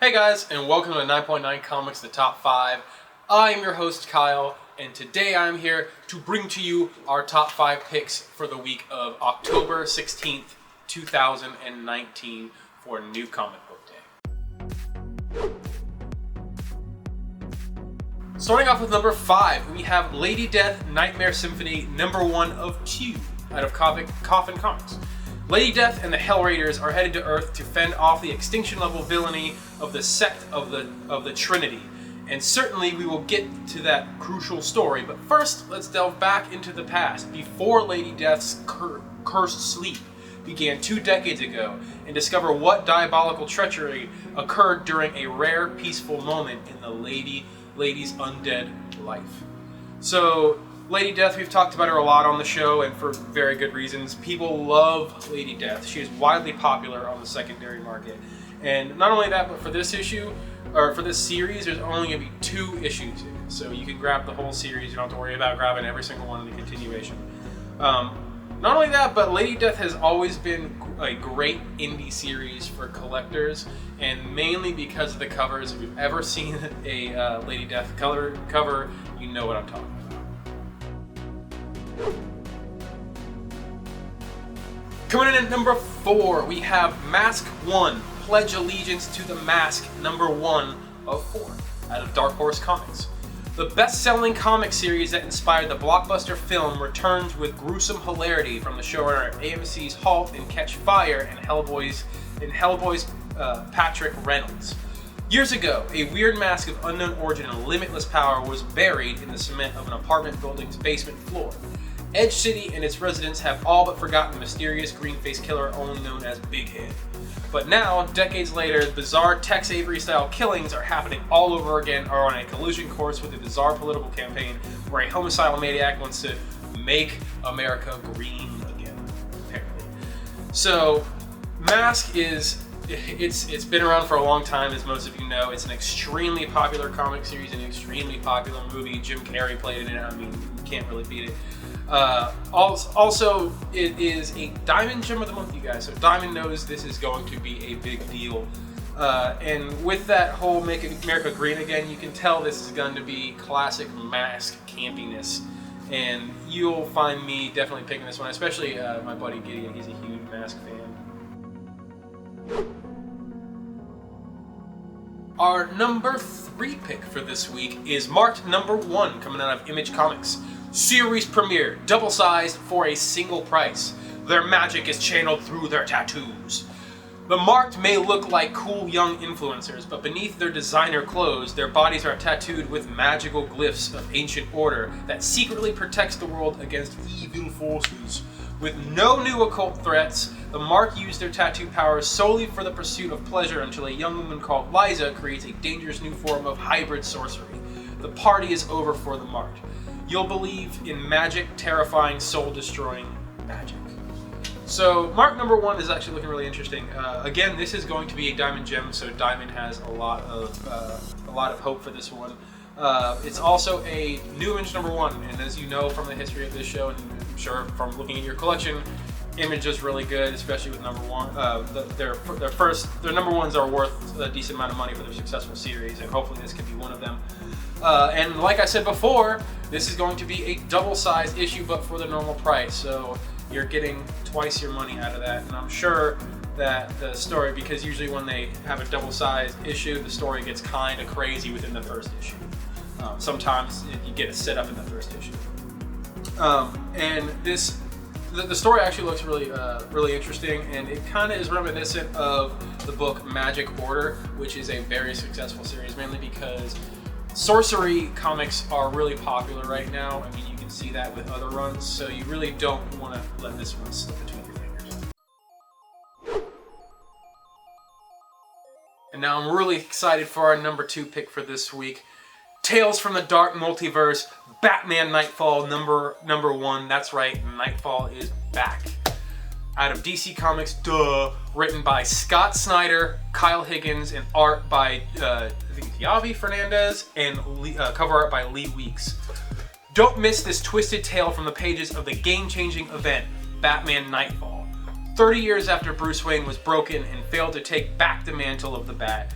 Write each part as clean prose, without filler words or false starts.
Hey guys, and welcome to 9.9 Comics, the Top 5. I am your host, Kyle, and today I am here to bring to you our top 5 picks for the week of October 16th, 2019 for New Comic Book Day. Starting off with number 5, we have Lady Death Nightmare Symphony, number 1 of 2, out of Coffin Comics. Lady Death and the Hell Raiders are headed to Earth to fend off the extinction-level villainy of the sect of the Trinity. And certainly we will get to that crucial story, but first let's delve back into the past, before Lady Death's cursed sleep began 2 decades ago, and discover what diabolical treachery occurred during a rare, peaceful moment in the lady's undead life. So, Lady Death, we've talked about her a lot on the show, and for very good reasons. People love Lady Death. She is widely popular on the secondary market. And not only that, but for this issue, or for this series, there's only going to be 2 issues in it. So you can grab the whole series. You don't have to worry about grabbing every single one in the continuation. Not only that, but Lady Death has always been a great indie series for collectors, and mainly because of the covers. If you've ever seen a Lady Death cover, you know what I'm talking about. Coming in at number 4, we have Mask 1, Pledge Allegiance to the Mask, number 1 of 4, out of Dark Horse Comics. The best-selling comic series that inspired the blockbuster film returns with gruesome hilarity from the showrunner of AMC's *Halt and Catch Fire* and Hellboy's Patrick Reynolds. Years ago, a weird mask of unknown origin and limitless power was buried in the cement of an apartment building's basement floor. Edge City and its residents have all but forgotten the mysterious green-faced killer only known as Big Head. But now, decades later, bizarre Tex Avery-style killings are happening all over again, are on a collision course with a bizarre political campaign where a homicidal maniac wants to make America green again, apparently. So, Mask is... It's been around for a long time, as most of you know. It's an extremely popular comic series, an extremely popular movie. Jim Carrey played in it. I mean, you can't really beat it. Also, it is a Diamond Gem of the Month, you guys. So Diamond knows this is going to be a big deal. And with that whole Make America Green Again, you can tell this is going to be classic Mask campiness. And you'll find me definitely picking this one, especially my buddy Gideon. He's a huge Mask fan. Our number 3 pick for this week is marked number 1, coming out of Image Comics. Series premiere, double-sized for a single price. Their magic is channeled through their tattoos. The marked may look like cool young influencers, but beneath their designer clothes, their bodies are tattooed with magical glyphs of ancient order that secretly protects the world against evil forces. With no new occult threats, the Mark use their tattoo powers solely for the pursuit of pleasure until a young woman called Liza creates a dangerous new form of hybrid sorcery. The party is over for the Mark. You'll believe in magic, terrifying, soul-destroying magic. So, Mark number 1 is actually looking really interesting. Again, this is going to be a Diamond Gem, so Diamond has a lot of hope for this one. It's also a new Image number 1, and as you know from the history of this show, and I'm sure from looking at your collection, Image is really good, especially with number 1. Their number 1s are worth a decent amount of money for their successful series, and hopefully this can be one of them. And like I said before, this is going to be a double-sized issue, but for the normal price. So you're getting twice your money out of that, and I'm sure that the story, because usually when they have a double-sized issue, the story gets kind of crazy within the first issue. Sometimes you get a setup in the first issue. And the story actually looks really interesting, and it kind of is reminiscent of the book Magic Order, which is a very successful series, mainly because sorcery comics are really popular right now. I mean, you can see that with other runs, so you really don't want to let this one slip between your fingers. And now I'm really excited for our number 2 pick for this week. Tales from the Dark Multiverse, Batman Nightfall, number 1. That's right, Nightfall is back. Out of DC Comics, written by Scott Snyder, Kyle Higgins, and art by, I think, Yavi Fernandez, and cover art by Lee Weeks. Don't miss this twisted tale from the pages of the game-changing event, Batman Nightfall. 30 years after Bruce Wayne was broken and failed to take back the mantle of the Bat,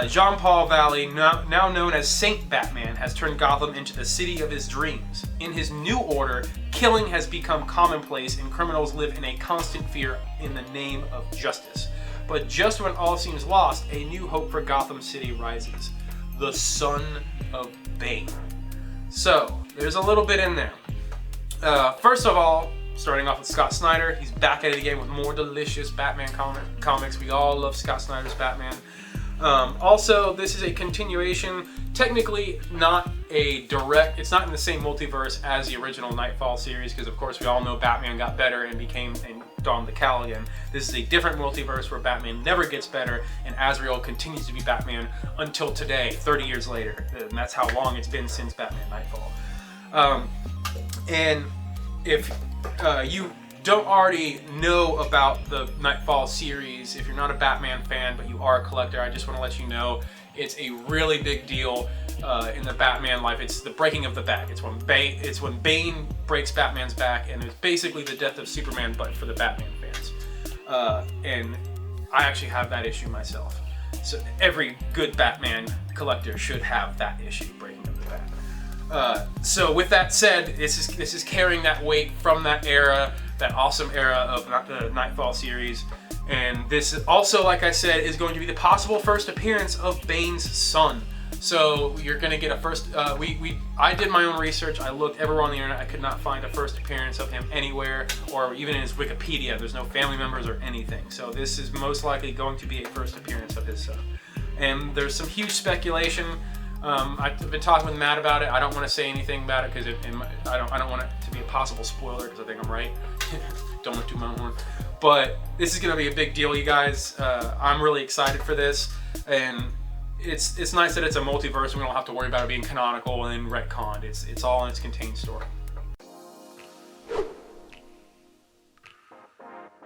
Jean-Paul Valley, now known as Saint Batman, has turned Gotham into the city of his dreams. In his new order, killing has become commonplace and criminals live in a constant fear in the name of justice. But just when all seems lost, a new hope for Gotham City rises. The Son of Bane. So, there's a little bit in there. First of all, starting off with Scott Snyder, he's back at it again with more delicious Batman comics. We all love Scott Snyder's Batman. Also, this is a continuation, technically not a direct, it's not in the same multiverse as the original Nightfall series, because of course we all know Batman got better and became Dawn of the Calligan. This is a different multiverse where Batman never gets better and Azrael continues to be Batman until today, 30 years later. And that's how long it's been since Batman Nightfall. And if you don't already know about the Nightfall series, if you're not a Batman fan but you are a collector, I just want to let you know it's a really big deal in the Batman life. It's the breaking of the back. It's when Bane breaks Batman's back, and it's basically the death of Superman but for the Batman fans. And I actually have that issue myself. So every good Batman collector should have that issue, breaking of the back. So with that said, this is carrying that weight from that era, that awesome era of the Nightfall series. And this also, like I said, is going to be the possible first appearance of Bane's son. So you're going to get a first, I did my own research, I looked everywhere on the internet, I could not find a first appearance of him anywhere, or even in his Wikipedia, there's no family members or anything. So this is most likely going to be a first appearance of his son. And there's some huge speculation. I've been talking with Matt about it. I don't want to say anything about it because I don't want it to be a possible spoiler because I think I'm right. Don't want to toot my own horn. But this is going to be a big deal, you guys. I'm really excited for this, and it's nice that it's a multiverse and we don't have to worry about it being canonical and retconned. It's all in its contained story.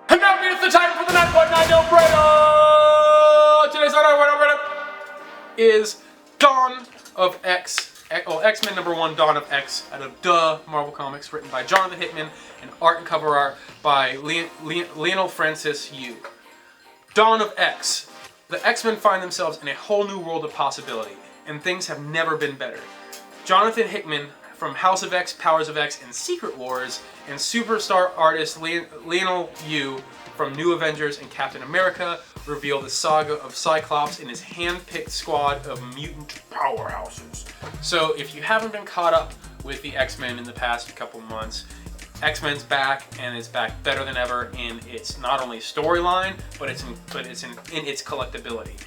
And now it's the time for the 9.9 no-brainer. Today's 9.9 no-brainer is Dawn of X-Men #1, Dawn of X, out of Marvel Comics, written by Jonathan Hickman, and art and cover art by Lionel Francis Yu. Dawn of X. The X-Men find themselves in a whole new world of possibility, and things have never been better. Jonathan Hickman, from House of X, Powers of X, and Secret Wars, and superstar artist Lionel Yu from New Avengers and Captain America, reveal the saga of Cyclops and his hand-picked squad of mutant powerhouses. So if you haven't been caught up with the X-Men in the past couple months, X-Men's back, and it's back better than ever in its not only storyline, but it's in its collectability.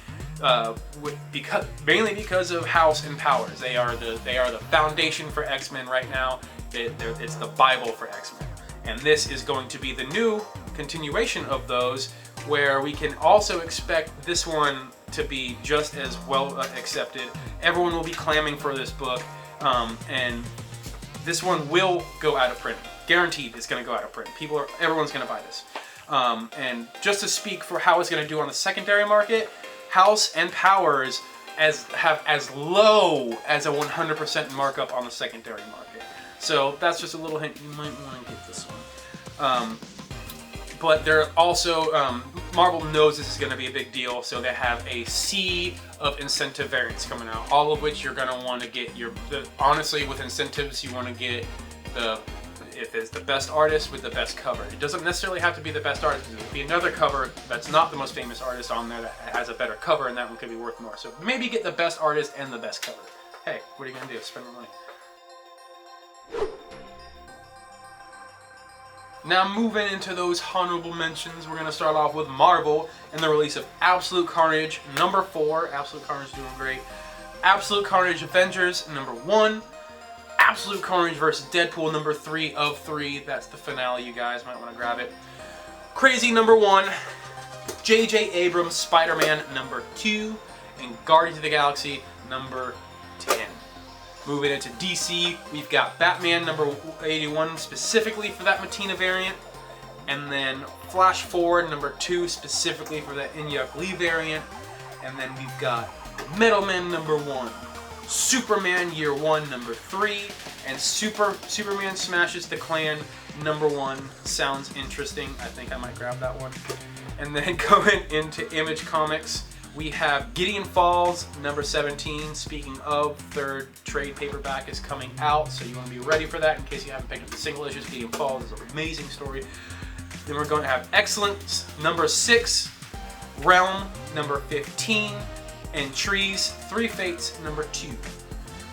Mainly because of House and Powers. They are the foundation for X-Men right now. It's the Bible for X-Men, and this is going to be the new continuation of those, where we can also expect this one to be just as well accepted. Everyone will be clamoring for this book, and this one will go out of print. Guaranteed, it's going to go out of print. Everyone's going to buy this. And just to speak for how it's going to do on the secondary market, House and Powers have as low as a 100% markup on the secondary market. So that's just a little hint. You might want to get this one. But they're also, Marvel knows this is going to be a big deal, so they have a sea of incentive variants coming out, all of which you're going to want to get honestly, with incentives, you want to get if it's the best artist with the best cover. It doesn't necessarily have to be the best artist. There could be another cover that's not the most famous artist on there that has a better cover, and that one could be worth more. So maybe get the best artist and the best cover. Hey, what are you going to do? Spend more money. Now moving into those honorable mentions, we're going to start off with Marvel and the release of Absolute Carnage #4. Absolute Carnage doing great. Absolute Carnage Avengers #1. Absolute Carnage vs. Deadpool #3 of 3. That's the finale, you guys might want to grab it. Crazy #1. J.J. Abrams Spider-Man #2. And Guardians of the Galaxy #10. Moving into DC, we've got Batman #81 specifically for that Matina variant. And then Flash Forward #2 specifically for that Inyuk Lee variant. And then we've got Metalman #1. Superman Year 1 #3, and Superman Smashes the Klan #1. Sounds interesting. I think I might grab that one. And then going into Image Comics, We have Gideon Falls, number 17. Speaking of, third trade paperback is coming out, so you want to be ready for that in case you haven't picked up the single issues. Gideon Falls is an amazing story. Then we're going to have Excellence, number 6. Realm, number 15. And Trees, 3 Fates, number 2.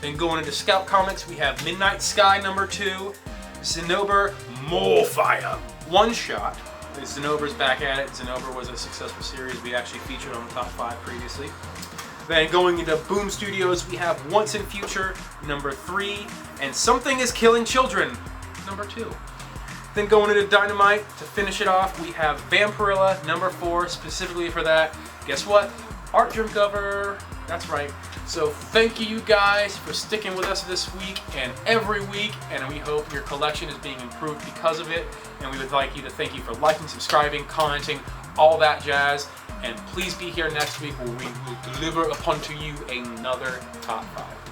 Then going into Scout Comics, we have Midnight Sky, number 2. Zinnober, More Fire, one shot. Zinnober's back at it. Zinnober was a successful series we actually featured on the top 5 previously. Then going into Boom Studios, we have Once in Future, number 3, and Something is Killing Children, number 2. Then going into Dynamite, to finish it off, we have Vampirilla, number 4, specifically for that. Guess what? Art Germ cover, that's right. So thank you guys for sticking with us this week and every week, and we hope your collection is being improved because of it. And we would like you to thank you for liking, subscribing, commenting, all that jazz. And please be here next week where we will deliver upon to you another top 5.